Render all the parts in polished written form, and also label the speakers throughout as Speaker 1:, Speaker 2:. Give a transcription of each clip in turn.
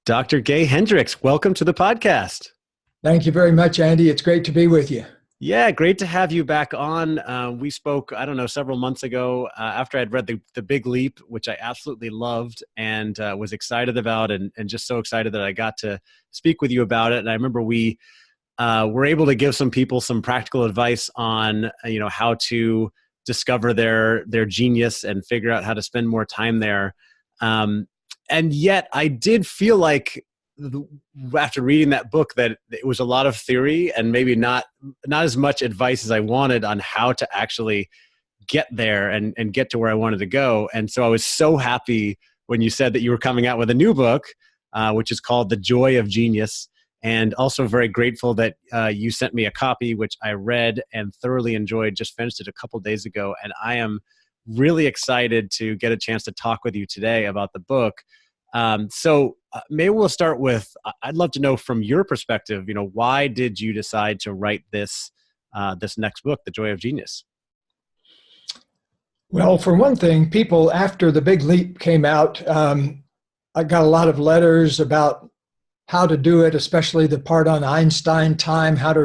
Speaker 1: Dr. Gay Hendricks, welcome to the podcast.
Speaker 2: Thank you very much, Andy. It's great to be with you.
Speaker 1: Yeah, great to have you back on. We spoke, several months ago after I'd read the Big Leap, which I absolutely loved and was excited about and just so excited that I got to speak with you about it. And I remember we were able to give some people some practical advice on, how to discover their genius and figure out how to spend more time there. And yet I did feel like after reading that book that it was a lot of theory and maybe not as much advice as I wanted on how to actually get there and get to where I wanted to go. And so I was so happy when you said that you were coming out with a new book, which is called The Joy of Genius. And also very grateful that you sent me a copy, which I read and thoroughly enjoyed, just finished it a couple days ago. And I am really excited to get a chance to talk with you today about the book. So maybe we'll start with, I'd love to know from your perspective, why did you decide to write this next book, The Joy of Genius?
Speaker 2: Well, for one thing, people after The Big Leap came out, I got a lot of letters about how to do it, especially the part on Einstein time, how to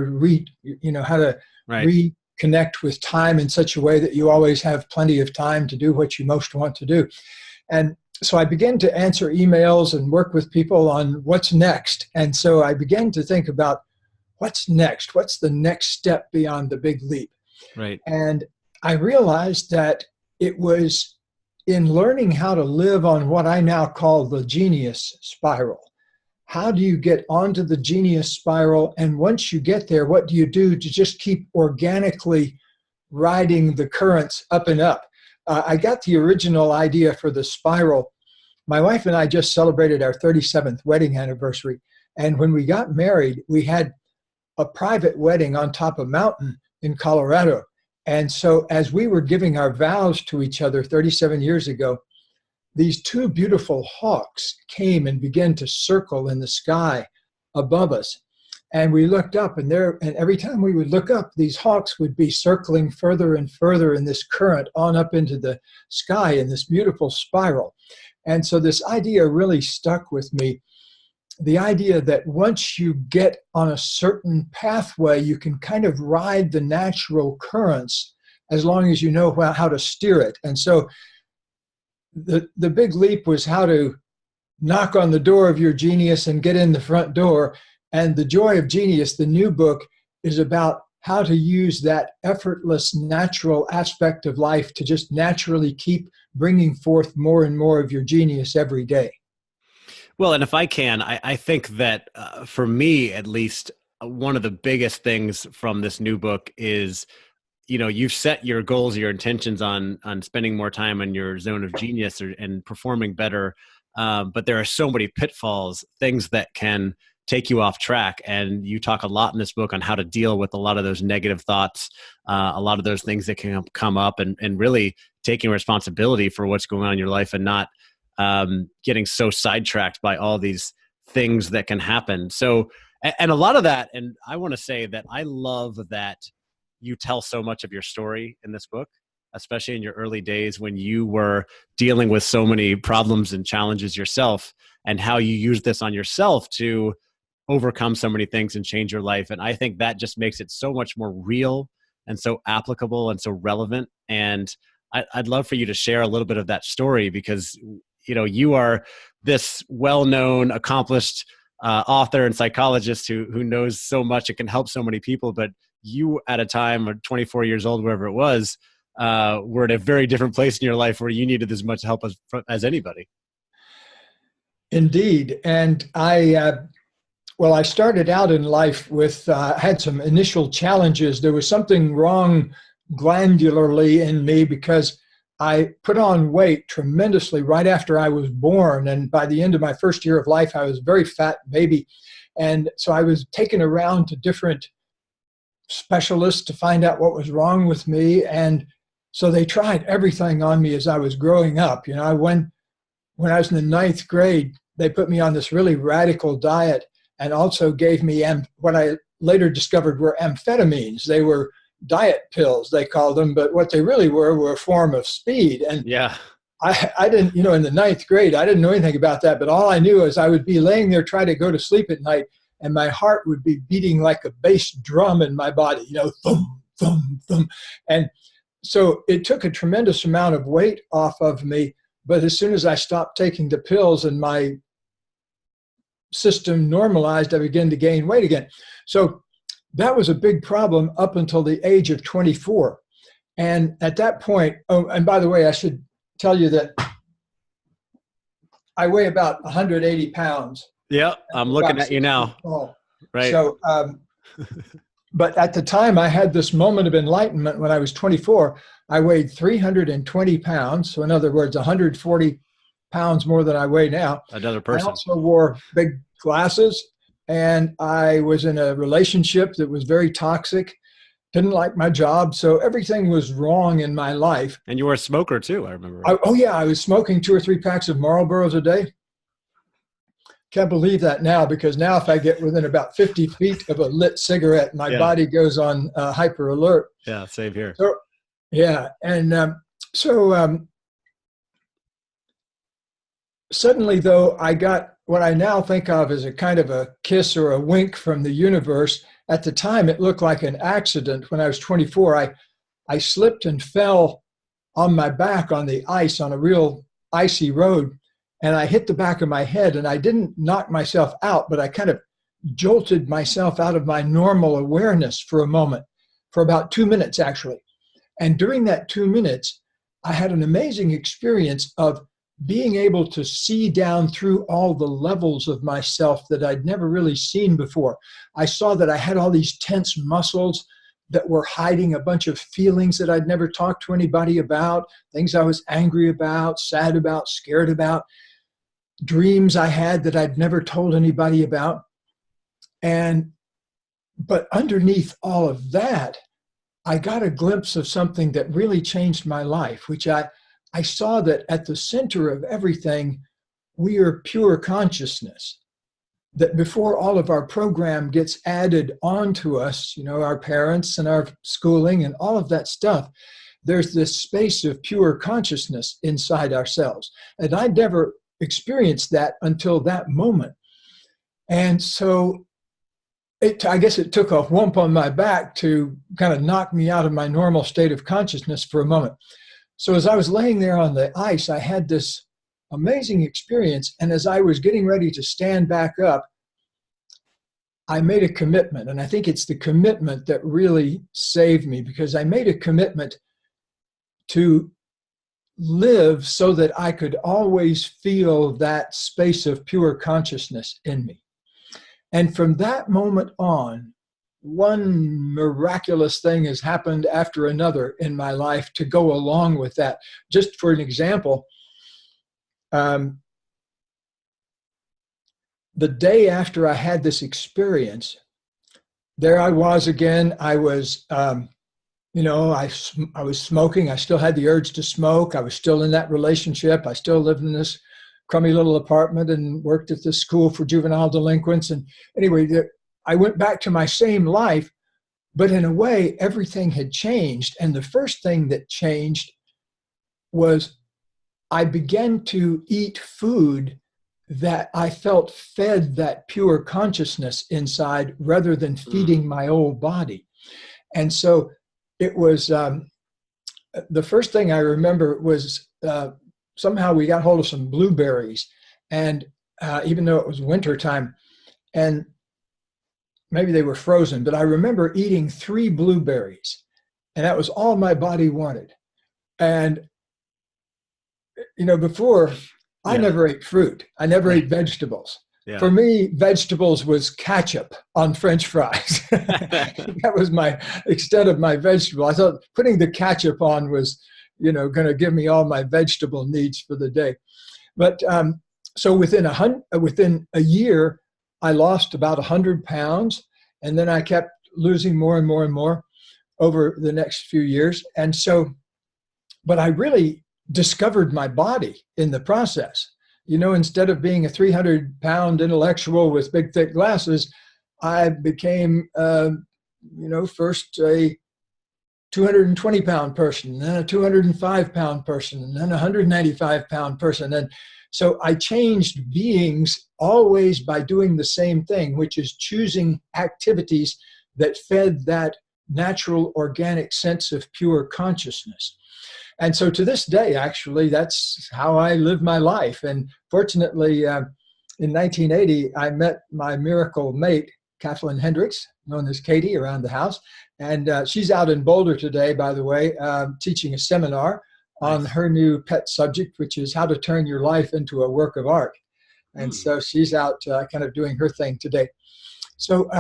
Speaker 2: reconnect with time in such a way that you always have plenty of time to do what you most want to do. And so I began to answer emails and work with people on what's next. And so I began to think about what's next? What's the next step beyond the big leap?
Speaker 1: Right.
Speaker 2: And I realized that it was in learning how to live on what I now call the genius spiral. How do you get onto the genius spiral? And once you get there, what do you do to just keep organically riding the currents up and up? I got the original idea for the spiral. My wife and I just celebrated our 37th wedding anniversary. And when we got married, we had a private wedding on top of a mountain in Colorado. And so as we were giving our vows to each other 37 years ago, these two beautiful hawks came and began to circle in the sky above us. And we looked up, and every time we would look up, these hawks would be circling further and further in this current on up into the sky in this beautiful spiral. And so this idea really stuck with me. The idea that once you get on a certain pathway, you can kind of ride the natural currents as long as you know how to steer it. And so the big leap was how to knock on the door of your genius and get in the front door. And The Joy of Genius, the new book, is about how to use that effortless, natural aspect of life to just naturally keep bringing forth more and more of your genius every day.
Speaker 1: Well, and if I can, I think that for me, at least, one of the biggest things from this new book is, you've set your goals, your intentions on spending more time in your zone of genius and performing better. But there are so many pitfalls, things that can take you off track. And you talk a lot in this book on how to deal with a lot of those negative thoughts, a lot of those things that can come up and really taking responsibility for what's going on in your life and not getting so sidetracked by all these things that can happen. So, and a lot of that, and I want to say that I love that you tell so much of your story in this book, especially in your early days when you were dealing with so many problems and challenges yourself, and how you use this on yourself to overcome so many things and change your life. And I think that just makes it so much more real and so applicable and so relevant. And I'd love for you to share a little bit of that story because, you are this well-known, accomplished author and psychologist who knows so much and can help so many people. But you, at a time of 24 years old, wherever it was, were in a very different place in your life where you needed as much help as anybody.
Speaker 2: Indeed. And I started out in life with, had some initial challenges. There was something wrong glandularly in me because I put on weight tremendously right after I was born. And by the end of my first year of life, I was a very fat baby. And so I was taken around to different specialists to find out what was wrong with me. And so they tried everything on me as I was growing up. When I was in the ninth grade, they put me on this really radical diet and also gave me what I later discovered were amphetamines. They were diet pills, they called them, but what they really were a form of speed. And
Speaker 1: yeah,
Speaker 2: I didn't, in the ninth grade, I didn't know anything about that. But all I knew is I would be laying there trying to go to sleep at night, and my heart would be beating like a bass drum in my body, thump, thump, thump. And so it took a tremendous amount of weight off of me. But as soon as I stopped taking the pills and my system normalized, I began to gain weight again. So that was a big problem up until the age of 24. And at that point, oh, and by the way, I should tell you that I weigh about 180 pounds.
Speaker 1: Yeah, I'm looking at you now. Right.
Speaker 2: So, but at the time I had this moment of enlightenment when I was 24, I weighed 320 pounds. So in other words, 140 pounds more than I weigh now.
Speaker 1: Another person.
Speaker 2: I also wore big glasses, and I was in a relationship that was very toxic. Didn't like my job. So everything was wrong in my life.
Speaker 1: And you were a smoker too, I remember.
Speaker 2: Oh yeah, I was smoking 2 or 3 packs of Marlboros a day. Can't believe that now, because now if I get within about 50 feet of a lit cigarette, my body goes on hyper alert.
Speaker 1: Yeah, same here.
Speaker 2: So, yeah, and suddenly though, I got what I now think of as a kind of a kiss or a wink from the universe. At the time, it looked like an accident. When I was 24, I slipped and fell on my back on the ice on a real icy road, and I hit the back of my head, and I didn't knock myself out, but I kind of jolted myself out of my normal awareness for a moment, for about 2 minutes actually. And during that 2 minutes, I had an amazing experience of being able to see down through all the levels of myself that I'd never really seen before. I saw that I had all these tense muscles that were hiding a bunch of feelings that I'd never talked to anybody about, things I was angry about, sad about, scared about, dreams I had that I'd never told anybody about. But underneath all of that, I got a glimpse of something that really changed my life, which I saw that at the center of everything, we are pure consciousness. That before all of our program gets added onto us, our parents and our schooling and all of that stuff, there's this space of pure consciousness inside ourselves. And I never experienced that until that moment. And so I guess it took a whump on my back to kind of knock me out of my normal state of consciousness for a moment. So as I was laying there on the ice, I had this amazing experience. And as I was getting ready to stand back up, I made a commitment. And I think it's the commitment that really saved me, because I made a commitment to live so that I could always feel that space of pure consciousness in me. And from that moment on, one miraculous thing has happened after another in my life to go along with that. Just for an example, the day after I had this experience, there I was again. I was, I was smoking. I still had the urge to smoke. I was still in that relationship. I still lived in this crummy little apartment and worked at this school for juvenile delinquents. And anyway, I went back to my same life, but in a way, everything had changed. And the first thing that changed was I began to eat food that I felt fed that pure consciousness inside rather than feeding my old body. And so it was, the first thing I remember was somehow we got hold of some blueberries, and even though it was wintertime, and maybe they were frozen, but I remember eating 3 blueberries, and that was all my body wanted. And, before, I never ate fruit. I never ate vegetables. Yeah. For me, vegetables was ketchup on French fries. That was my extent of my vegetable. I thought putting the ketchup on was, going to give me all my vegetable needs for the day. But so within a year, I lost about 100 pounds, and then I kept losing more and more and more over the next few years. And so, but I really discovered my body in the process. Instead of being a 300-pound intellectual with big, thick glasses, I became, first a 220-pound person, and then a 205-pound person, and then a 195-pound person. And so I changed beings always by doing the same thing, which is choosing activities that fed that natural, organic sense of pure consciousness. And so to this day, actually, that's how I live my life. And fortunately, in 1980, I met my miracle mate, Kathleen Hendricks, known as Katie, around the house. And she's out in Boulder today, by the way, teaching a seminar on her new pet subject, which is how to turn your life into a work of art. And so she's out kind of doing her thing today. So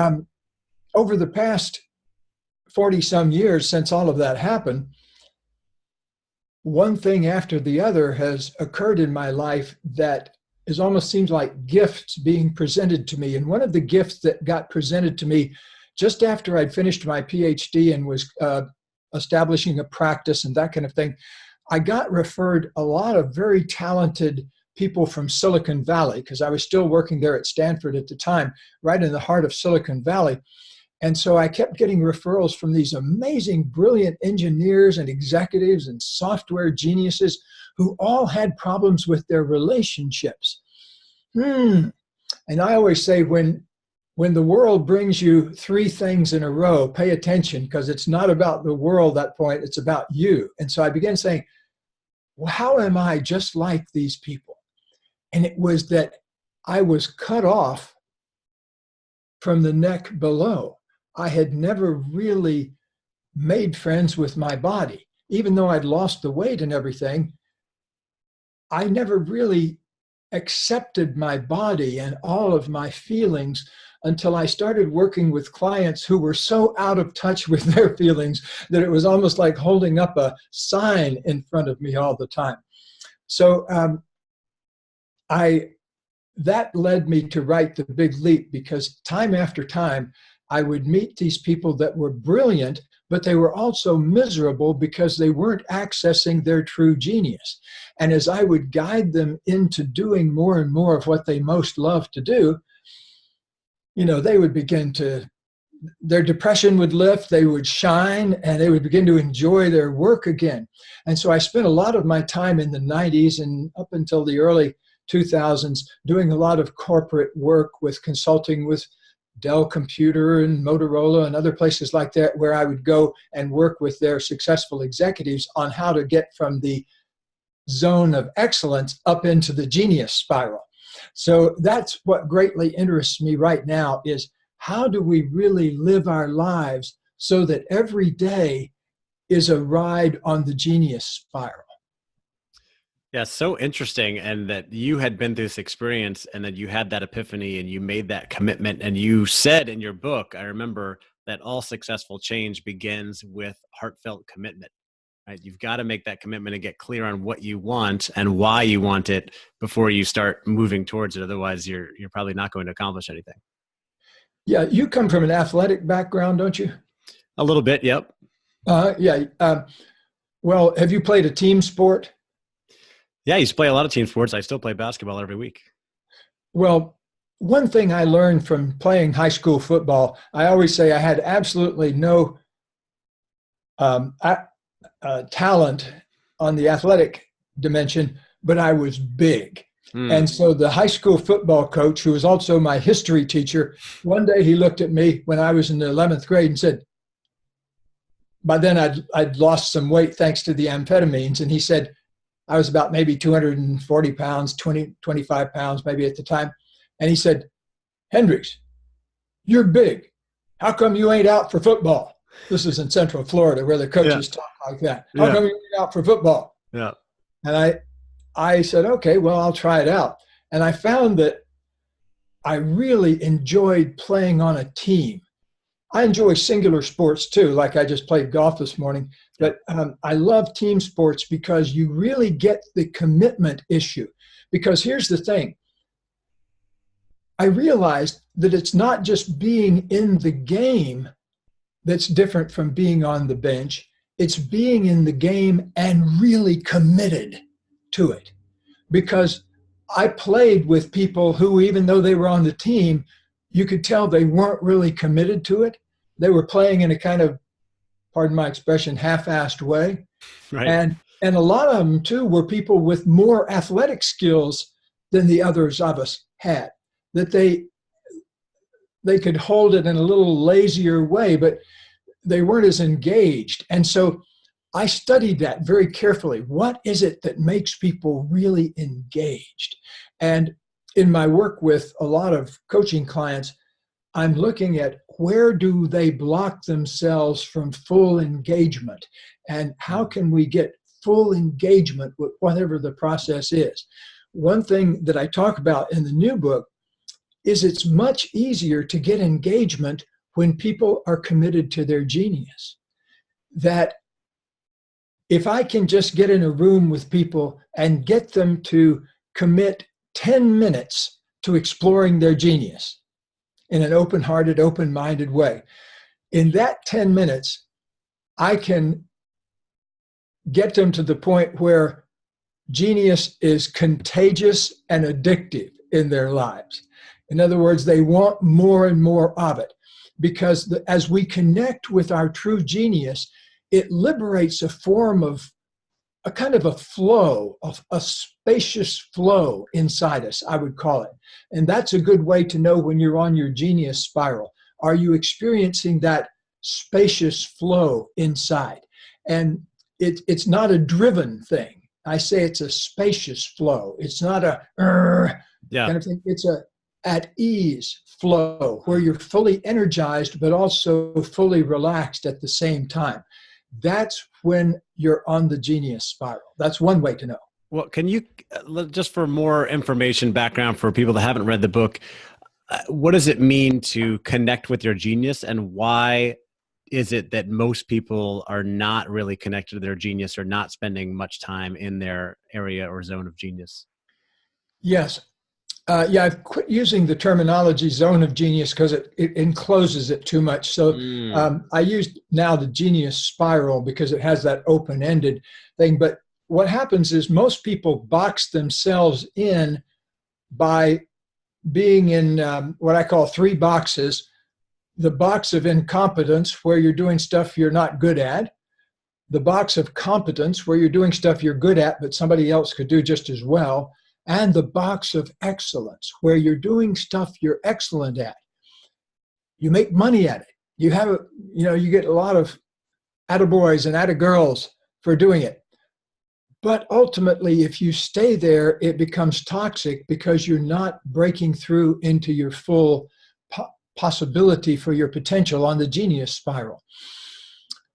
Speaker 2: over the past 40-some years since all of that happened, one thing after the other has occurred in my life that is almost seems like gifts being presented to me. And one of the gifts that got presented to me just after I'd finished my PhD and was establishing a practice and that kind of thing, I got referred a lot of very talented people from Silicon Valley, because I was still working there at Stanford at the time, right in the heart of Silicon Valley. And so I kept getting referrals from these amazing, brilliant engineers and executives and software geniuses who all had problems with their relationships. And I always say, when the world brings you three things in a row, pay attention, because it's not about the world at that point, it's about you. And so I began saying, well, how am I just like these people? And it was that I was cut off from the neck below. I had never really made friends with my body. Even though I'd lost the weight and everything, I never really accepted my body and all of my feelings until I started working with clients who were so out of touch with their feelings that it was almost like holding up a sign in front of me all the time. So that led me to write The Big Leap, because time after time, I would meet these people that were brilliant, but they were also miserable because they weren't accessing their true genius. And as I would guide them into doing more and more of what they most love to do, they would begin to, their depression would lift, they would shine, and they would begin to enjoy their work again. And so I spent a lot of my time in the 90s and up until the early 2000s doing a lot of corporate work with consulting with Dell Computer and Motorola and other places like that, where I would go and work with their successful executives on how to get from the zone of excellence up into the genius spiral. So that's what greatly interests me right now, is how do we really live our lives so that every day is a ride on the genius spiral?
Speaker 1: Yeah, so interesting. And that you had been through this experience and that you had that epiphany and you made that commitment. And you said in your book, I remember, that all successful change begins with heartfelt commitment, right? You've got to make that commitment and get clear on what you want and why you want it before you start moving towards it. Otherwise, you're probably not going to accomplish anything. Yeah,
Speaker 2: you come from an athletic background, don't you?
Speaker 1: A little bit, yep.
Speaker 2: Well, have you played a team sport?
Speaker 1: Yeah, I used to play a lot of team sports. I still play basketball every week.
Speaker 2: Well, one thing I learned from playing high school football, I always say I had absolutely no talent on the athletic dimension, but I was big. And so the high school football coach, who was also my history teacher, one day he looked at me when I was in the 11th grade and said, by then I'd lost some weight thanks to the amphetamines. And he said, I was about maybe 240 pounds, 25 pounds maybe at the time. And he said, Hendricks, you're big. How come you ain't out for football? This is in Central Florida where the coaches talk like that. How come you ain't out for football?
Speaker 1: Yeah.
Speaker 2: And I said, okay, well, I'll try it out. And I found that I really enjoyed playing on a team. I enjoy singular sports too, like I just played golf this morning. But I love team sports because you really get the commitment issue. Because here's the thing. I realized that it's not just being in the game that's different from being on the bench. It's being in the game and really committed to it. Because I played with people who, even though they were on the team, you could tell they weren't really committed to it. They were playing in a kind of pardon my expression, half-assed way.
Speaker 1: Right.
Speaker 2: And a lot of them, too, were people with more athletic skills than the others of us had, that they could hold it in a little lazier way, but they weren't as engaged. And so I studied that very carefully. What is it that makes people really engaged? And in my work with a lot of coaching clients, I'm looking at where do they block themselves from full engagement, and how can we get full engagement with whatever the process is. One thing that I talk about in the new book is it's much easier to get engagement when people are committed to their genius. That if I can just get in a room with people and get them to commit 10 minutes to exploring their genius in an open-hearted, open-minded way, in that 10 minutes, I can get them to the point where genius is contagious and addictive in their lives. In other words, they want more and more of it, because as we connect with our true genius, it liberates a form of a kind of a flow, of a spacious flow inside us, I would call it. And that's a good way to know when you're on your genius spiral. Are you experiencing that spacious flow inside? And it's not a driven thing. I say it's a spacious flow. It's not a kind of thing. It's a at ease flow where you're fully energized, but also fully relaxed at the same time. That's when you're on the genius spiral. That's one way to know.
Speaker 1: Well, can you, just for more information, background for people that haven't read the book, what does it mean to connect with your genius, and why is it that most people are not really connected to their genius or not spending much time in their area or zone of genius?
Speaker 2: Yes. I've quit using the terminology zone of genius because it encloses it too much. So I use now the genius spiral because it has that open-ended thing. But what happens is most people box themselves in by being in what I call three boxes. The box of incompetence, where you're doing stuff you're not good at. The box of competence, where you're doing stuff you're good at, but somebody else could do just as well. And the box of excellence, where you're doing stuff you're excellent at. You make money at it. You have, you get a lot of attaboys and attagirls for doing it. But ultimately, if you stay there, it becomes toxic because you're not breaking through into your full possibility for your potential on the genius spiral.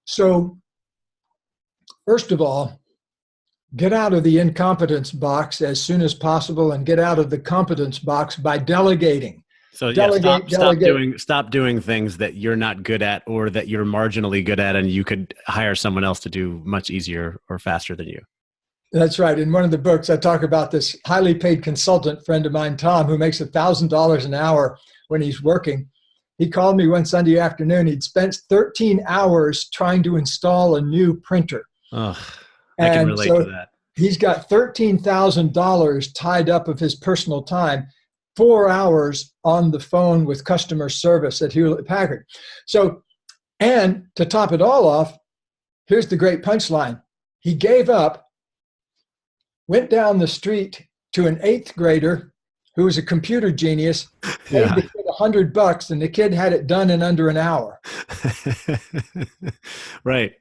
Speaker 2: So, first of all, get out of the incompetence box as soon as possible and get out of the competence box by delegating.
Speaker 1: So stop doing things that you're not good at or that you're marginally good at, and you could hire someone else to do much easier or faster than you.
Speaker 2: That's right. In one of the books, I talk about this highly paid consultant friend of mine, Tom, who makes $1,000 an hour when he's working. He called me one Sunday afternoon. He'd spent 13 hours trying to install a new printer.
Speaker 1: Oh, I can relate to that.
Speaker 2: He's got $13,000 tied up of his personal time, 4 hours on the phone with customer service at Hewlett-Packard. So, and to top it all off, here's the great punchline. He gave up, went down the street to an 8th grader who was a computer genius, paid the kid $100, and the kid had it done in under an hour.
Speaker 1: Right.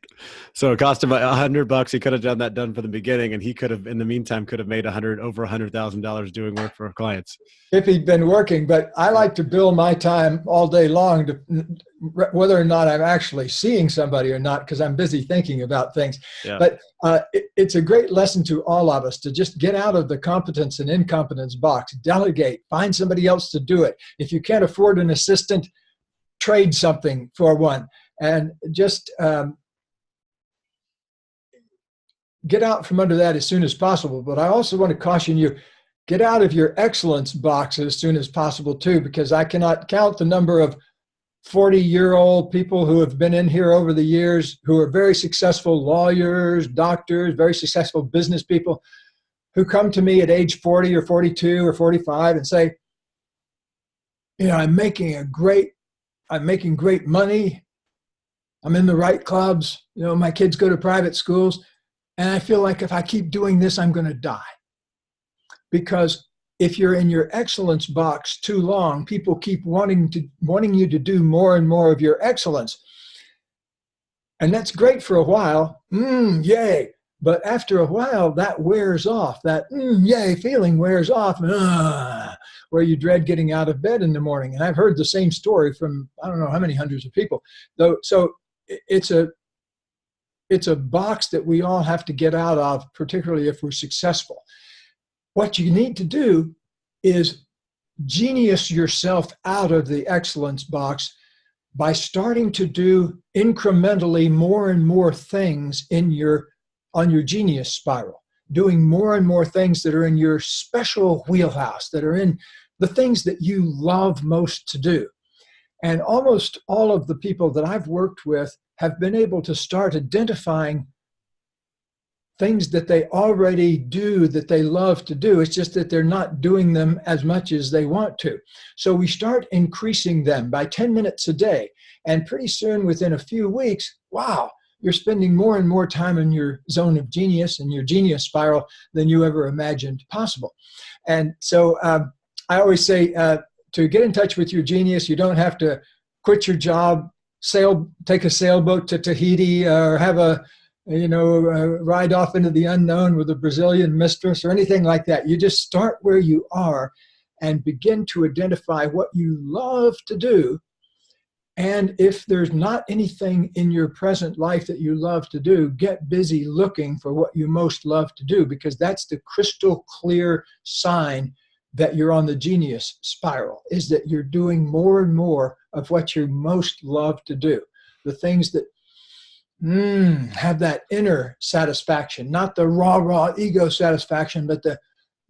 Speaker 1: So it cost him $100. He could have done from the beginning, and he could have, in the meantime, made over $100,000 doing work for clients
Speaker 2: if he'd been working. But I like to bill my time all day long, to whether or not I'm actually seeing somebody or not, because I'm busy thinking about things. Yeah. But it's a great lesson to all of us to just get out of the competence and incompetence box, delegate, find somebody else to do it. If you can't afford an assistant, trade something for one, and just get out from under that as soon as possible. But I also want to caution you, get out of your excellence box as soon as possible too, because I cannot count the number of 40-year-old people who have been in here over the years who are very successful lawyers, doctors, very successful business people who come to me at age 40 or 42 or 45 and say, I'm making great money, I'm in the right clubs. My kids go to private schools. And I feel like if I keep doing this, I'm going to die. Because if you're in your excellence box too long, people keep wanting you to do more and more of your excellence. And that's great for a while. Yay. But after a while, that wears off. That yay feeling wears off, where you dread getting out of bed in the morning. And I've heard the same story from I don't know how many hundreds of people. So it's a box that we all have to get out of, particularly if we're successful. What you need to do is genius yourself out of the excellence box by starting to do incrementally more and more things on your genius spiral, doing more and more things that are in your special wheelhouse, that are in the things that you love most to do. And almost all of the people that I've worked with have been able to start identifying things that they already do that they love to do. It's just that they're not doing them as much as they want to. So we start increasing them by 10 minutes a day. And pretty soon, within a few weeks, wow, you're spending more and more time in your zone of genius and your genius spiral than you ever imagined possible. And so I always say to get in touch with your genius, you don't have to quit your job, take a sailboat to Tahiti, or have a ride off into the unknown with a Brazilian mistress or anything like that. You just start where you are and begin to identify what you love to do. And if there's not anything in your present life that you love to do, get busy looking for what you most love to do, because that's the crystal clear sign that you're on the genius spiral, is that you're doing more and more of what you most love to do. The things that have that inner satisfaction, not the raw ego satisfaction, but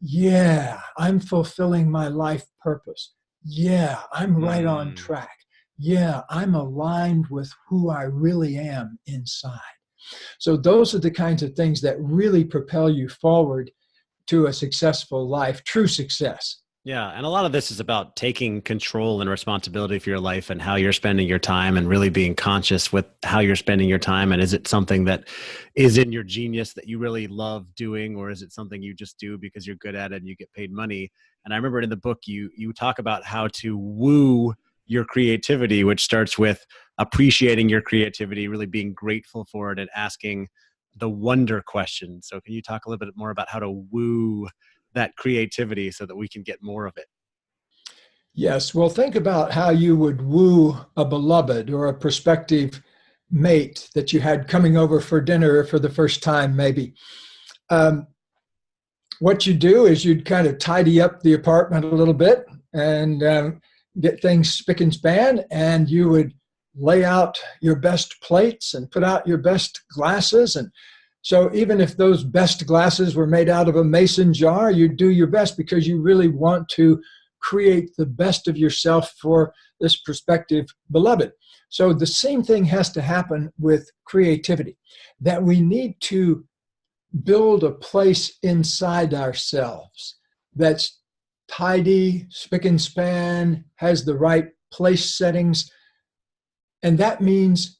Speaker 2: yeah, I'm fulfilling my life purpose. Yeah, I'm right on track. Yeah, I'm aligned with who I really am inside. So those are the kinds of things that really propel you forward to a successful life, true success.
Speaker 1: Yeah. And a lot of this is about taking control and responsibility for your life and how you're spending your time, and really being conscious with how you're spending your time. And is it something that is in your genius that you really love doing, or is it something you just do because you're good at it and you get paid money? And I remember in the book, you talk about how to woo your creativity, which starts with appreciating your creativity, really being grateful for it, and asking the wonder question. So can you talk a little bit more about how to woo that creativity so that we can get more of it?
Speaker 2: Yes. Well, think about how you would woo a beloved or a prospective mate that you had coming over for dinner for the first time, maybe. What you do is you'd kind of tidy up the apartment a little bit and get things spick and span, and you would lay out your best plates and put out your best glasses. And so even if those best glasses were made out of a mason jar, you do your best because you really want to create the best of yourself for this prospective beloved. So the same thing has to happen with creativity, that we need to build a place inside ourselves that's tidy, spick and span, has the right place settings. And that means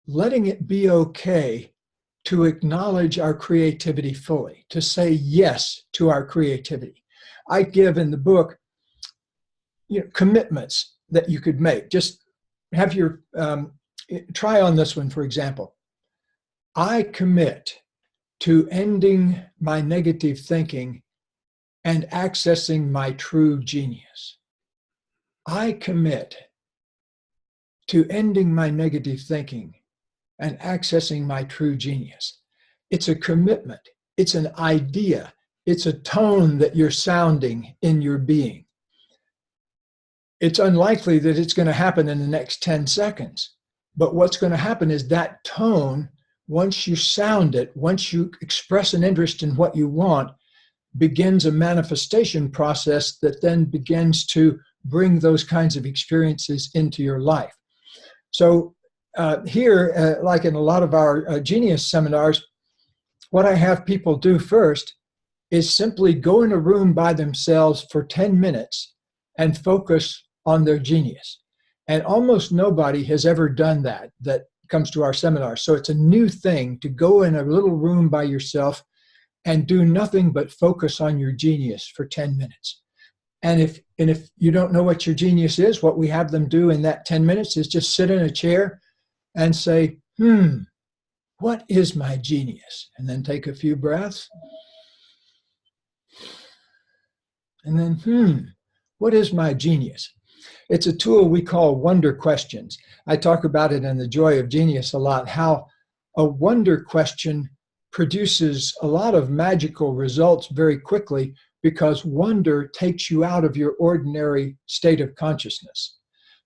Speaker 2: letting it be okay to acknowledge our creativity fully, to say yes to our creativity. I give in the book commitments that you could make. Just have your, try on this one, for example. I commit to ending my negative thinking and accessing my true genius. I commit to ending my negative thinking and accessing my true genius. It's a commitment. It's an idea. It's a tone that you're sounding in your being. It's unlikely that it's going to happen in the next 10 seconds. But what's going to happen is that tone, once you sound it, once you express an interest in what you want, begins a manifestation process that then begins to bring those kinds of experiences into your life. So here, like in a lot of our genius seminars, what I have people do first is simply go in a room by themselves for 10 minutes and focus on their genius. And almost nobody has ever done that comes to our seminars. So it's a new thing to go in a little room by yourself and do nothing but focus on your genius for 10 minutes. And if you don't know what your genius is, what we have them do in that 10 minutes is just sit in a chair and say, what is my genius? And then take a few breaths. And then, what is my genius? It's a tool we call wonder questions. I talk about it in The Joy of Genius a lot, how a wonder question produces a lot of magical results very quickly, because wonder takes you out of your ordinary state of consciousness.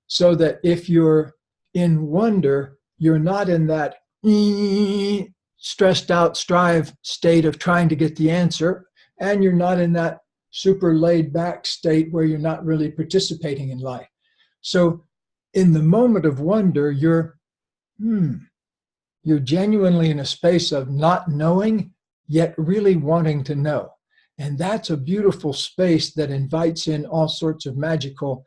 Speaker 2: So that if you're in wonder, you're not in that stressed out strive state of trying to get the answer, and you're not in that super laid back state where you're not really participating in life. So in the moment of wonder, you're genuinely in a space of not knowing, yet really wanting to know. And that's a beautiful space that invites in all sorts of magical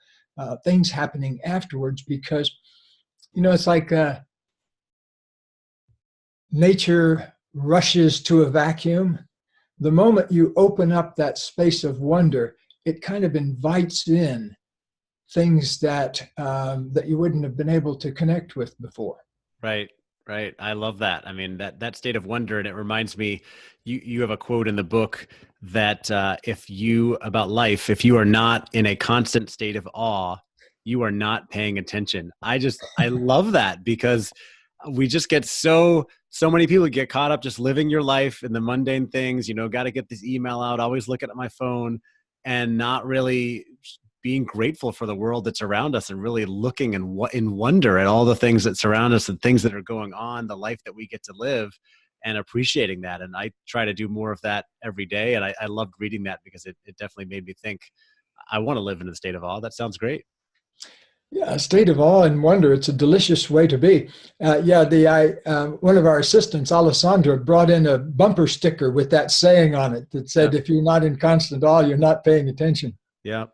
Speaker 2: things happening afterwards, because, it's like nature rushes to a vacuum. The moment you open up that space of wonder, it kind of invites in things that you wouldn't have been able to connect with before.
Speaker 1: Right. Right. I love that. I mean, that state of wonder, and it reminds me, you have a quote in the book that if you are not in a constant state of awe, you are not paying attention. I love that, because we just get so many people get caught up just living your life in the mundane things, got to get this email out, always looking at my phone, and not really being grateful for the world that's around us, and really looking in wonder at all the things that surround us and things that are going on, the life that we get to live, and appreciating that. And I try to do more of that every day. And I loved reading that, because it definitely made me think, I want to live in a state of awe. That sounds great.
Speaker 2: Yeah, a state of awe and wonder. It's a delicious way to be. One of our assistants, Alessandra, brought in a bumper sticker with that saying on it that said, if you're not in constant awe, you're not paying attention.
Speaker 1: Yeah.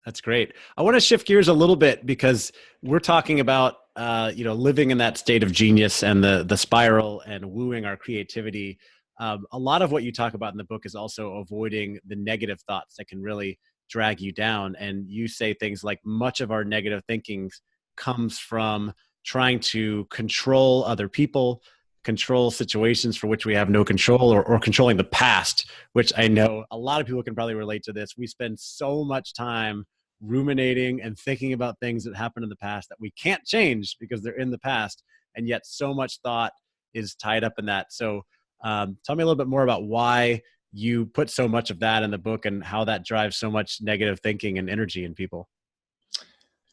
Speaker 1: That's great. I want to shift gears a little bit, because we're talking about, living in that state of genius and the spiral and wooing our creativity. A lot of what you talk about in the book is also avoiding the negative thoughts that can really drag you down. And you say things like, much of our negative thinking comes from trying to control other people, control situations for which we have no control, or controlling the past, which I know a lot of people can probably relate to this. We spend so much time ruminating and thinking about things that happened in the past that we can't change because they're in the past. And yet so much thought is tied up in that. So tell me a little bit more about why you put so much of that in the book, and how that drives so much negative thinking and energy in people.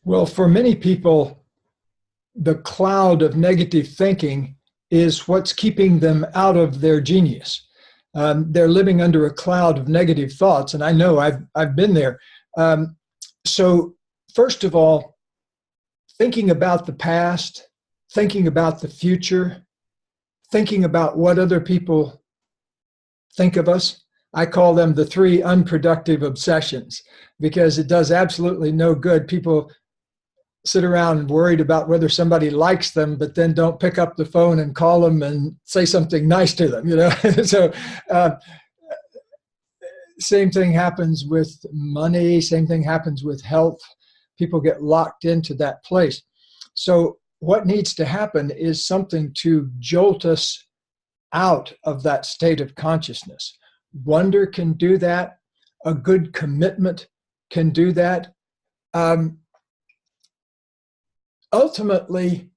Speaker 2: Well, for many people, the cloud of negative thinking is what's keeping them out of their genius. They're living under a cloud of negative thoughts. And I know I've been there. So first of all, thinking about the past, thinking about the future, thinking about what other people think of us, I call them the 3 unproductive obsessions, because it does absolutely no good. People sit around worried about whether somebody likes them, but then don't pick up the phone and call them and say something nice to them, So same thing happens with money. Same thing happens with health. People get locked into that place. So what needs to happen is something to jolt us out of that state of consciousness. Wonder can do that. A good commitment can do that. Ultimately,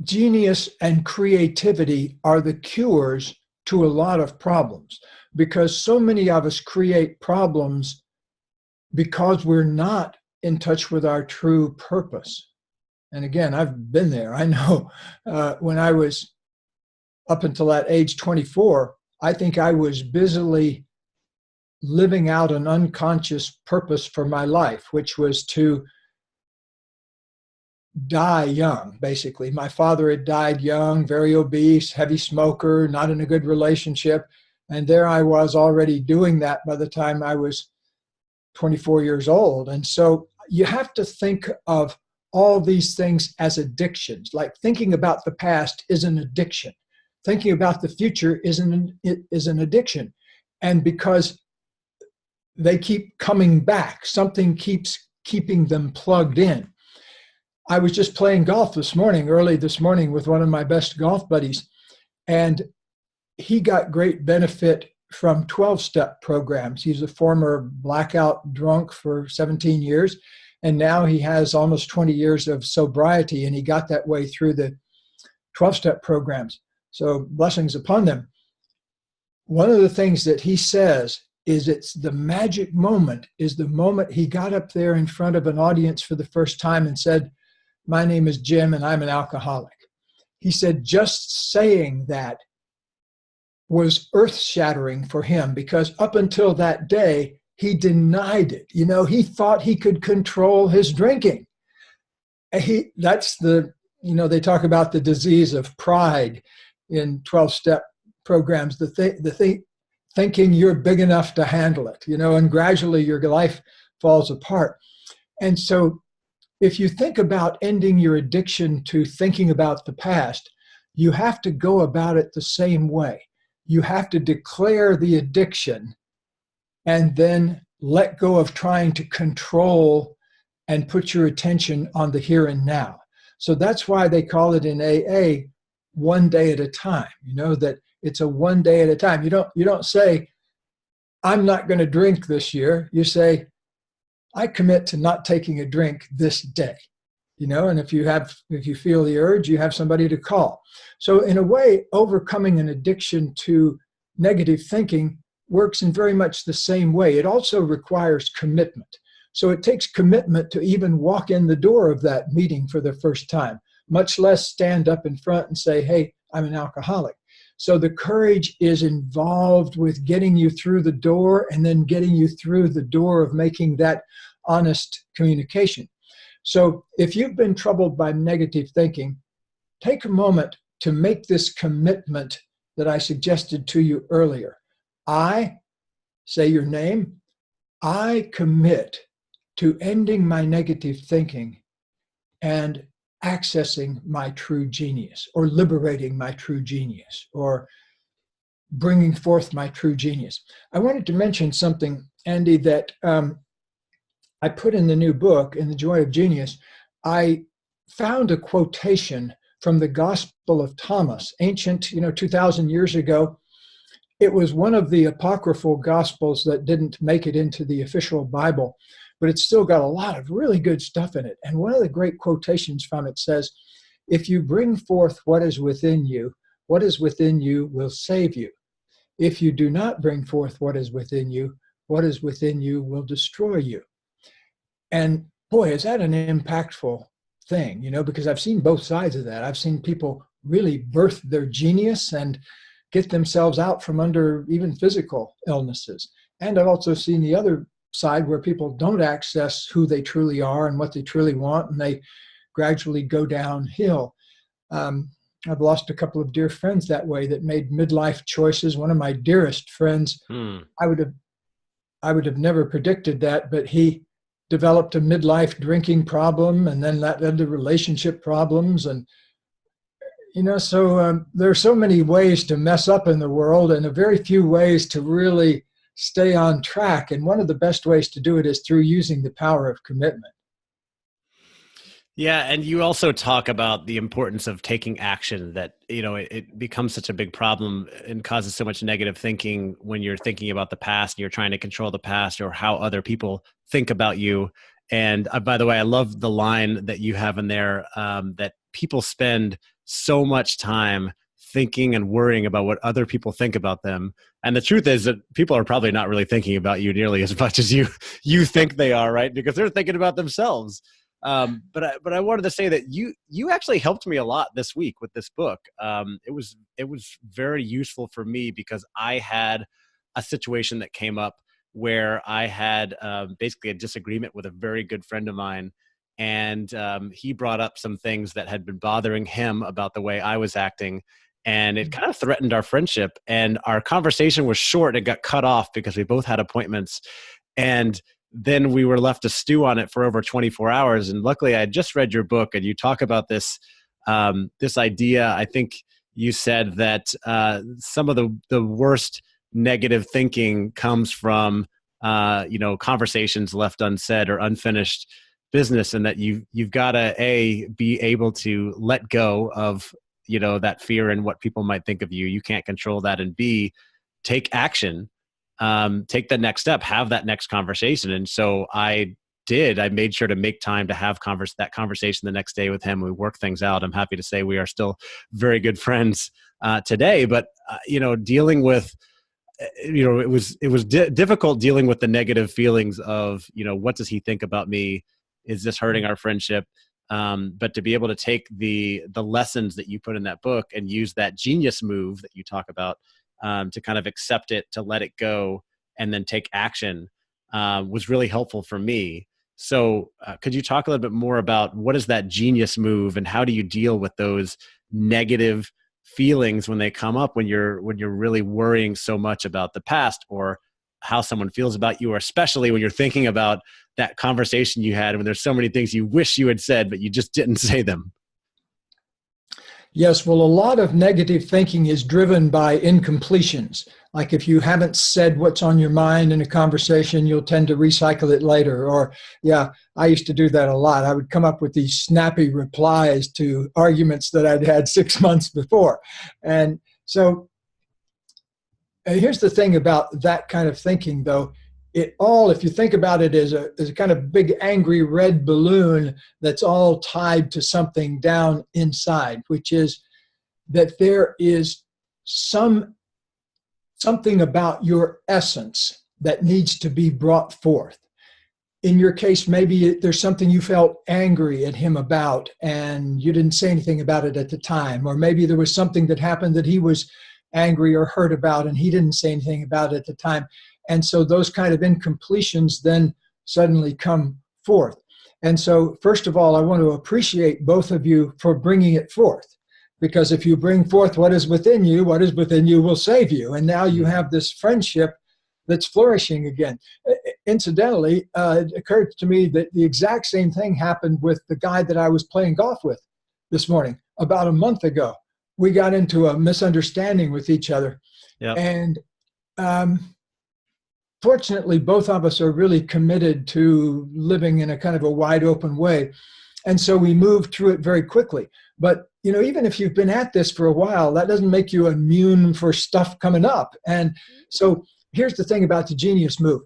Speaker 2: genius and creativity are the cures to a lot of problems, because so many of us create problems because we're not in touch with our true purpose. And again, I've been there. I know when I was up until that age 24, I think I was busily living out an unconscious purpose for my life, which was to die young, basically. My father had died young, very obese, heavy smoker, not in a good relationship. And there I was already doing that by the time I was 24 years old. And so you have to think of all these things as addictions. Like thinking about the past is an addiction. Thinking about the future is an addiction. And because they keep coming back, something keeps keeping them plugged in. I was just playing golf early this morning with one of my best golf buddies, and he got great benefit from 12-step programs. He's a former blackout drunk for 17 years, and now he has almost 20 years of sobriety, and he got that way through the 12-step programs. So blessings upon them. One of the things that he says is it's the magic moment, is the moment he got up there in front of an audience for the first time and said, "My name is Jim and I'm an alcoholic." He said just saying that was earth-shattering for him, because up until that day, he denied it. You know, he thought he could control his drinking. That's they talk about the disease of pride in 12-step programs, thinking you're big enough to handle it, and gradually your life falls apart. And so if you think about ending your addiction to thinking about the past, you have to go about it the same way. You have to declare the addiction and then let go of trying to control and put your attention on the here and now. So that's why they call it in AA one day at a time, that it's a one day at a time. You don't say, "I'm not going to drink this year." You say, "I commit to not taking a drink this day." And if you feel the urge, you have somebody to call. So in a way, overcoming an addiction to negative thinking works in very much the same way. It also requires commitment. So it takes commitment to even walk in the door of that meeting for the first time, much less stand up in front and say, "Hey, I'm an alcoholic." So the courage is involved with getting you through the door and then getting you through the door of making that honest communication. So if you've been troubled by negative thinking, take a moment to make this commitment that I suggested to you earlier. Say your name, I commit to ending my negative thinking and accessing my true genius, or liberating my true genius, or bringing forth my true genius. I wanted to mention something, Andy, that I put in the new book, in The Joy of Genius. I found a quotation from the Gospel of Thomas, ancient, 2,000 years ago. It was one of the apocryphal Gospels that didn't make it into the official Bible, but it's still got a lot of really good stuff in it. And one of the great quotations from it says, "If you bring forth what is within you will save you. If you do not bring forth what is within you will destroy you." And boy, is that an impactful thing, because I've seen both sides of that. I've seen people really birth their genius and get themselves out from under even physical illnesses. And I've also seen the other side where people don't access who they truly are and what they truly want, and they gradually go downhill. I've lost a couple of dear friends that way, that made midlife choices. One of my dearest friends, I would have never predicted that, but he developed a midlife drinking problem, and then that led to relationship problems. And, so there are so many ways to mess up in the world, and a very few ways to really stay on track. And one of the best ways to do it is through using the power of commitment.
Speaker 1: Yeah, and you also talk about the importance of taking action, that, it becomes such a big problem and causes so much negative thinking when you're thinking about the past and you're trying to control the past or how other people think about you. And by the way, I love the line that you have in there, that people spend so much time thinking and worrying about what other people think about them. And the truth is that people are probably not really thinking about you nearly as much as you think they are, right? Because they're thinking about themselves. But I wanted to say that you actually helped me a lot this week with this book. It was very useful for me because I had a situation that came up where I had basically a disagreement with a very good friend of mine, and he brought up some things that had been bothering him about the way I was acting, and it kind of threatened our friendship. And our conversation was short; it got cut off because we both had appointments. And then we were left to stew on it for over 24 hours. And luckily I had just read your book, and you talk about this, this idea. I think you said that some of the worst negative thinking comes from, conversations left unsaid or unfinished business, and that you've got to be able to let go of, that fear and what people might think of you. You can't control that. And B, take action, take the next step, have that next conversation. And so I made sure to make time to have that conversation the next day with him. We worked things out. I'm happy to say we are still very good friends today. But dealing with, it was difficult dealing with the negative feelings of, what does he think about me? Is this hurting our friendship? But to be able to take the lessons that you put in that book and use that genius move that you talk about, to kind of accept it, to let it go, and then take action, was really helpful for me. So could you talk a little bit more about what is that genius move, and how do you deal with those negative feelings when they come up, when you're really worrying so much about the past or how someone feels about you, or especially when you're thinking about that conversation you had when there's so many things you wish you had said, but you just didn't say them?
Speaker 2: Yes, well, a lot of negative thinking is driven by incompletions. Like if you haven't said what's on your mind in a conversation, you'll tend to recycle it later. Or, yeah, I used to do that a lot. I would come up with these snappy replies to arguments that I'd had 6 months before. And so here's the thing about that kind of thinking, though. If you think about it as a kind of big angry red balloon that's all tied to something down inside, which is that there is something about your essence that needs to be brought forth. In your case, maybe there's something you felt angry at him about and you didn't say anything about it at the time. Or maybe there was something that happened that he was angry or hurt about and he didn't say anything about it at the time. And so those kind of incompletions then suddenly come forth. And so first of all, I want to appreciate both of you for bringing it forth, because if you bring forth what is within you will save you. And now you have this friendship that's flourishing again. Incidentally, it occurred to me that the exact same thing happened with the guy that I was playing golf with this morning about a month ago. We got into a misunderstanding with each other. Yep. And fortunately, both of us are really committed to living in a kind of a wide open way. And so we moved through it very quickly. But, even if you've been at this for a while, that doesn't make you immune for stuff coming up. And so here's the thing about the genius move.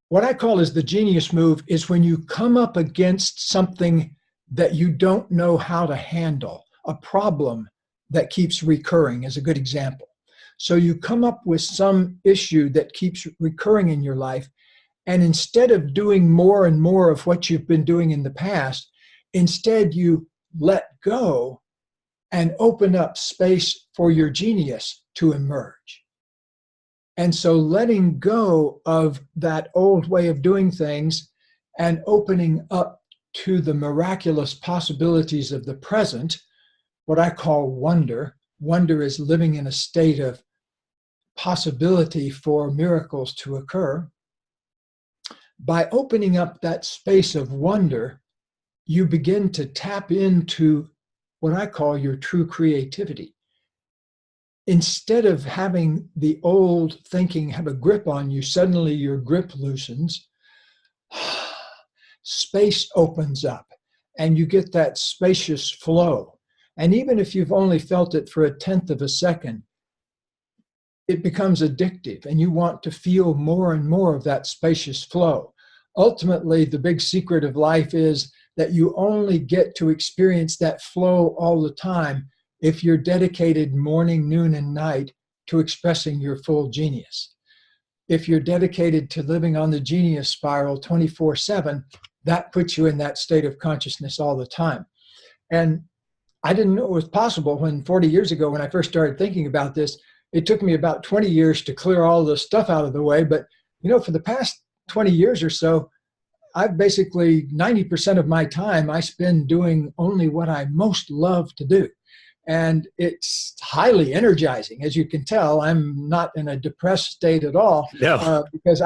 Speaker 2: What I call is the genius move is when you come up against something that you don't know how to handle, a problem that keeps recurring is a good example. So you come up with some issue that keeps recurring in your life, and instead of doing more and more of what you've been doing in the past, instead you let go and open up space for your genius to emerge. And so letting go of that old way of doing things and opening up to the miraculous possibilities of the present, what I call wonder. Wonder is living in a state of possibility for miracles to occur. By opening up that space of wonder, you begin to tap into what I call your true creativity. Instead of having the old thinking have a grip on you, suddenly your grip loosens, space opens up, and you get that spacious flow. And even if you've only felt it for 1/10 of a second, it becomes addictive, and you want to feel more and more of that spacious flow. Ultimately, the big secret of life is that you only get to experience that flow all the time if you're dedicated morning, noon, and night to expressing your full genius. If you're dedicated to living on the genius spiral 24/7, that puts you in that state of consciousness all the time. And I didn't know it was possible when 40 years ago, when I first started thinking about this. It took me about 20 years to clear all the stuff out of the way. But, for the past 20 years or so, I've basically 90% of my time I spend doing only what I most love to do. and it's highly energizing. As you can tell, I'm not in a depressed state at all,
Speaker 1: No.
Speaker 2: because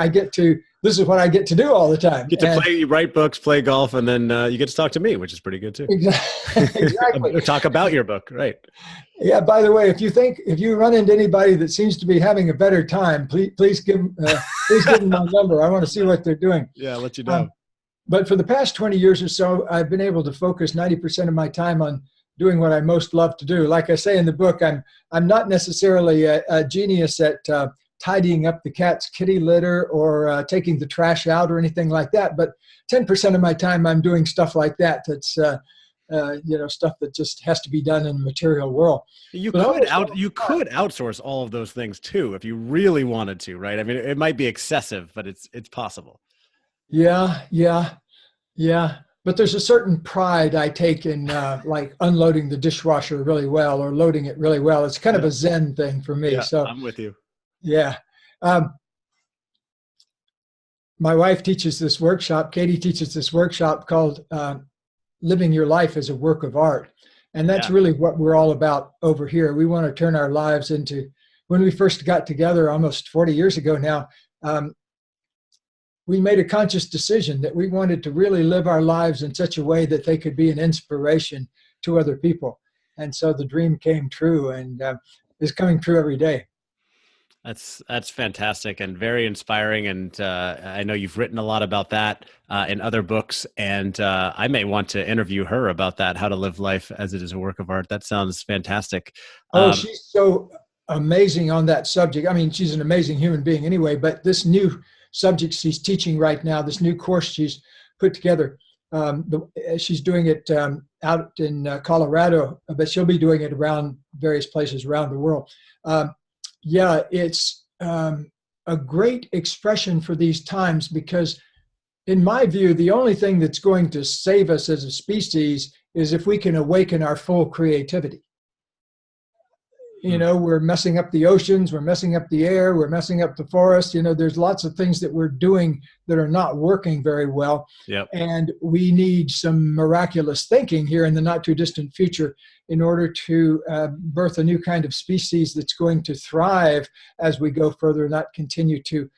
Speaker 2: this is what I get to do all the time.
Speaker 1: You get to you write books, play golf, and then you get to talk to me, which is pretty good too.
Speaker 2: Exactly.
Speaker 1: Talk about your book, right?
Speaker 2: Yeah. By the way, if you run into anybody that seems to be having a better time, please give them my number. I want to see what they're doing.
Speaker 1: Yeah, I'll let you know.
Speaker 2: But for the past 20 years or so, I've been able to focus 90% of my time on doing what I most love to do. Like I say in the book, I'm not necessarily a genius at tidying up the cat's kitty litter or taking the trash out or anything like that. But 10% of my time, I'm doing stuff like that. That's stuff that just has to be done in the material world.
Speaker 1: You could outsource all of those things too if you really wanted to, right? I mean, it might be excessive, but it's possible.
Speaker 2: Yeah. But there's a certain pride I take in like unloading the dishwasher really well or loading it really well. It's kind of a Zen thing for me.
Speaker 1: Yeah,
Speaker 2: so
Speaker 1: I'm with you.
Speaker 2: Yeah. My wife teaches this workshop. Katie teaches this workshop called Living Your Life as a Work of Art. And that's really what we're all about over here. We want to turn our lives into, when we first got together almost 40 years ago now, we made a conscious decision that we wanted to really live our lives in such a way that they could be an inspiration to other people. And so the dream came true and is coming true every day.
Speaker 1: That's fantastic and very inspiring. And I know you've written a lot about that in other books. And I may want to interview her about that, how to live life as it is a work of art. That sounds fantastic.
Speaker 2: She's so amazing on that subject. I mean, she's an amazing human being anyway, but this new subject she's teaching right now, this new course she's put together, she's doing it out in Colorado, but she'll be doing it around various places around the world. It's a great expression for these times because, in my view, the only thing that's going to save us as a species is if we can awaken our full creativity. You know, we're messing up the oceans, we're messing up the air, we're messing up the forest. You know, there's lots of things that we're doing that are not working very well.
Speaker 1: Yep.
Speaker 2: And we need some miraculous thinking here in the not too distant future in order to birth a new kind of species that's going to thrive as we go further, not continue to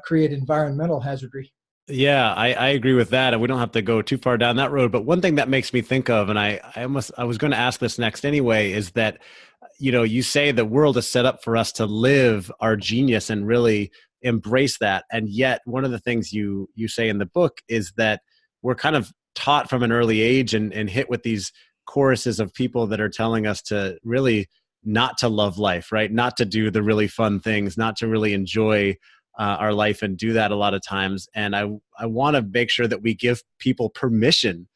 Speaker 2: create environmental hazardry.
Speaker 1: Yeah, I agree with that. And we don't have to go too far down that road. But one thing that makes me think of, and I was going to ask this next anyway, is that, you know, you say the world is set up for us to live our genius and really embrace that. And yet one of the things you say in the book is that we're kind of taught from an early age and hit with these choruses of people that are telling us to really not to love life, right? Not to do the really fun things, not to really enjoy our life and do that a lot of times. And I want to make sure that we give people permission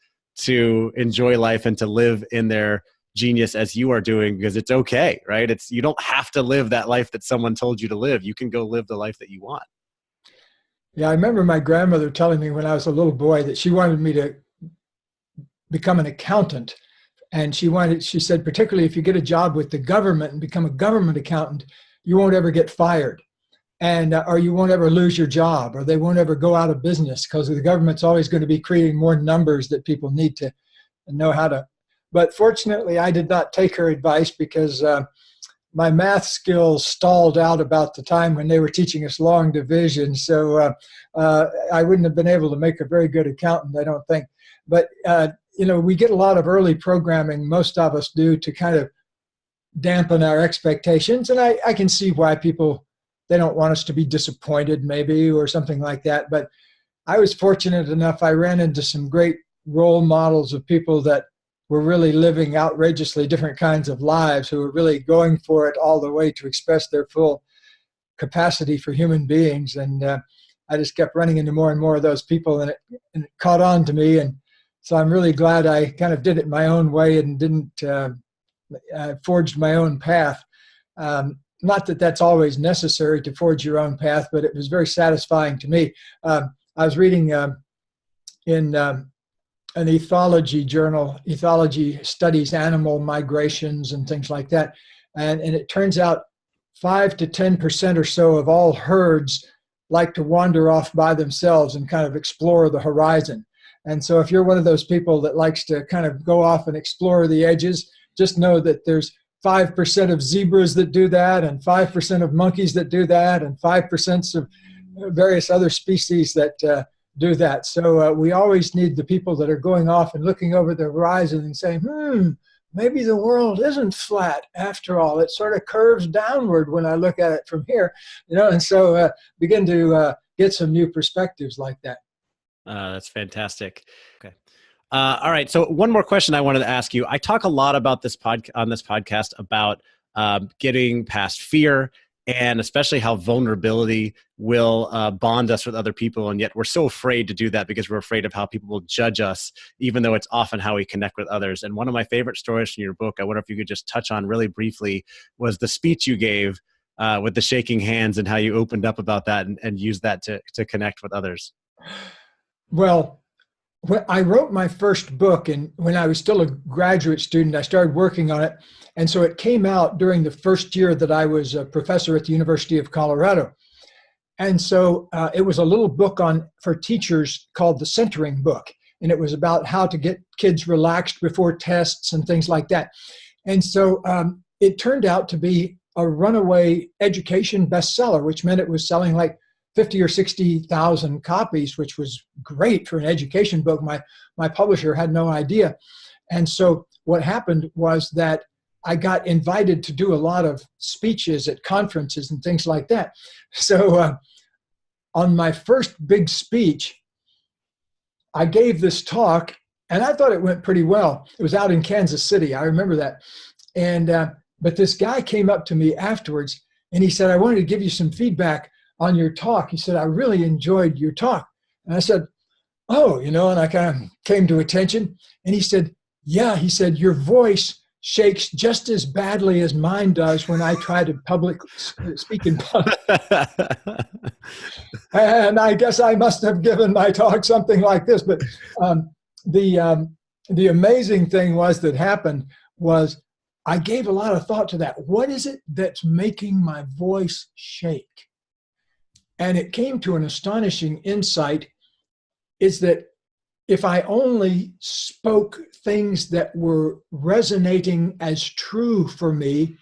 Speaker 1: to enjoy life and to live in their genius as you are doing, because it's okay, right? You don't have to live that life that someone told you to live. You can go live the life that you want.
Speaker 2: Yeah, I remember my grandmother telling me when I was a little boy that she wanted me to become an accountant. And she said, particularly if you get a job with the government and become a government accountant, you won't ever get fired. And or you won't ever lose your job, or they won't ever go out of business, because the government's always going to be creating more numbers that people need to know how to. But fortunately, I did not take her advice because my math skills stalled out about the time when they were teaching us long division. So I wouldn't have been able to make a very good accountant, I don't think. But, you know, we get a lot of early programming, most of us do, to kind of dampen our expectations. And I can see why people, they don't want us to be disappointed maybe or something like that. But I was fortunate enough, I ran into some great role models of people that were really living outrageously different kinds of lives, who were really going for it all the way to express their full capacity for human beings. And I just kept running into more and more of those people, and it caught on to me. And so I'm really glad I kind of did it my own way and didn't forged my own path. Not that that's always necessary to forge your own path, but it was very satisfying to me. I was reading in an ethology journal. Ethology studies animal migrations and things like that. And it turns out 5 to 10% or so of all herds like to wander off by themselves and kind of explore the horizon. And so if you're one of those people that likes to kind of go off and explore the edges, just know that there's 5% of zebras that do that, and 5% of monkeys that do that, and 5% of various other species that do that. So we always need the people that are going off and looking over the horizon and saying, maybe the world isn't flat after all. It sort of curves downward when I look at it from here, and so begin to get some new perspectives like that.
Speaker 1: That's fantastic. Okay. All right. So one more question I wanted to ask you. I talk a lot about on this podcast about getting past fear, and especially how vulnerability will bond us with other people. And yet we're so afraid to do that because we're afraid of how people will judge us, even though it's often how we connect with others. And one of my favorite stories from your book, I wonder if you could just touch on really briefly, was the speech you gave with the shaking hands and how you opened up about that and used that to connect with others.
Speaker 2: Well, when I wrote my first book, and when I was still a graduate student, I started working on it. And so it came out during the first year that I was a professor at the University of Colorado. And so it was a little book for teachers called the Centering Book. And it was about how to get kids relaxed before tests and things like that. And so it turned out to be a runaway education bestseller, which meant it was selling like 50 or 60,000 copies, which was great for an education book. My publisher had no idea. And so what happened was that I got invited to do a lot of speeches at conferences and things like that. So on my first big speech, I gave this talk, and I thought it went pretty well. It was out in Kansas City. I remember that. And but this guy came up to me afterwards, and he said, I wanted to give you some feedback on your talk. He said, I really enjoyed your talk. And I said, oh, and I kind of came to attention. And he said, yeah, he said, your voice shakes just as badly as mine does when I try to speak in public. And I guess I must have given my talk something like this. But the amazing thing that happened was I gave a lot of thought to that. What is it that's making my voice shake? And it came to an astonishing insight, is that if I only spoke things that were resonating as true for me,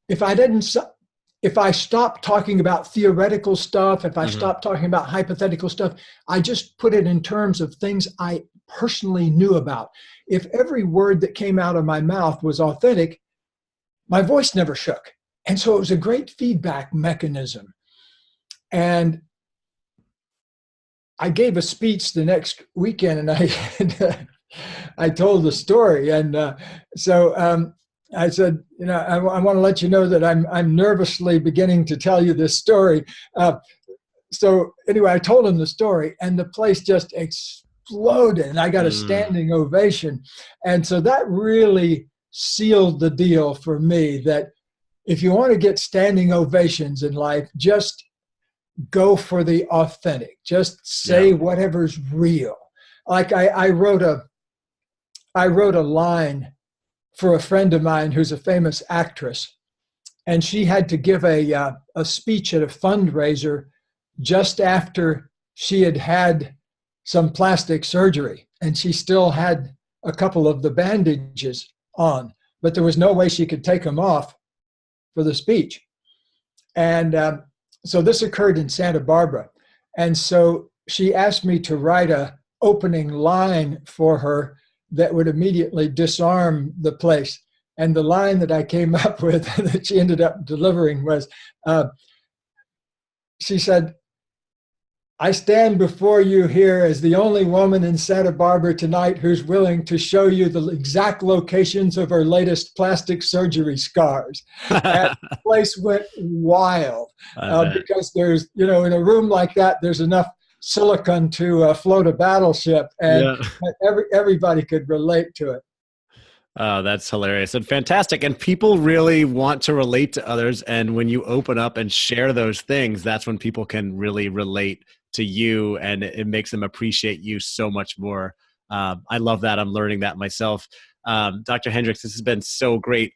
Speaker 2: if I stopped talking about theoretical stuff, if I stopped talking about hypothetical stuff, I just put it in terms of things I personally knew about. If every word that came out of my mouth was authentic, my voice never shook. And so it was a great feedback mechanism. And I gave a speech the next weekend, and I told the story. And so I said, I want to let you know that I'm nervously beginning to tell you this story. So anyway, I told him the story, and the place just exploded, and I got a standing ovation. And so that really sealed the deal for me, that if you want to get standing ovations in life, just go for the authentic. Just say whatever's real. Like I wrote a line for a friend of mine who's a famous actress, and she had to give a speech at a fundraiser just after she had had some plastic surgery, and she still had a couple of the bandages on, but there was no way she could take them off for the speech. And so this occurred in Santa Barbara. And so she asked me to write an opening line for her that would immediately disarm the place. And the line that I came up with that she ended up delivering was, she said, I stand before you here as the only woman in Santa Barbara tonight who's willing to show you the exact locations of her latest plastic surgery scars. And the place went wild because there's, in a room like that, there's enough silicon to float a battleship, and everybody could relate to it.
Speaker 1: Oh, that's hilarious and fantastic. And people really want to relate to others. And when you open up and share those things, that's when people can really relate to you, and it makes them appreciate you so much more. I love that. I'm learning that myself. Dr. Hendricks, this has been so great.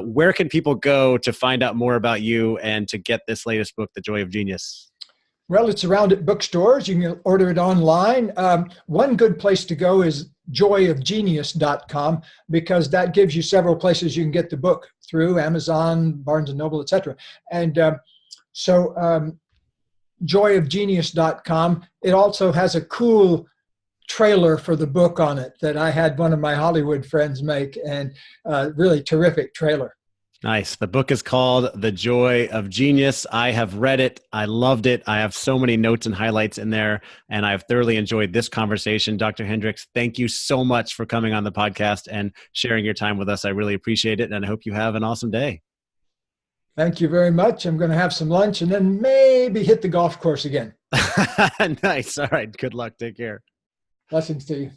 Speaker 1: Where can people go to find out more about you and to get this latest book, The Joy of Genius?
Speaker 2: Well, it's around at bookstores. You can order it online. One good place to go is joyofgenius.com, because that gives you several places you can get the book through: Amazon, Barnes and Noble, etc. And joyofgenius.com. It also has a cool trailer for the book on it that I had one of my Hollywood friends make, and really terrific trailer.
Speaker 1: Nice. The book is called The Joy of Genius. I have read it. I loved it. I have so many notes and highlights in there, and I've thoroughly enjoyed this conversation. Dr. Hendricks, thank you so much for coming on the podcast and sharing your time with us. I really appreciate it, and I hope you have an awesome day.
Speaker 2: Thank you very much. I'm going to have some lunch and then maybe hit the golf course again.
Speaker 1: Nice. All right. Good luck. Take care.
Speaker 2: Blessings to you.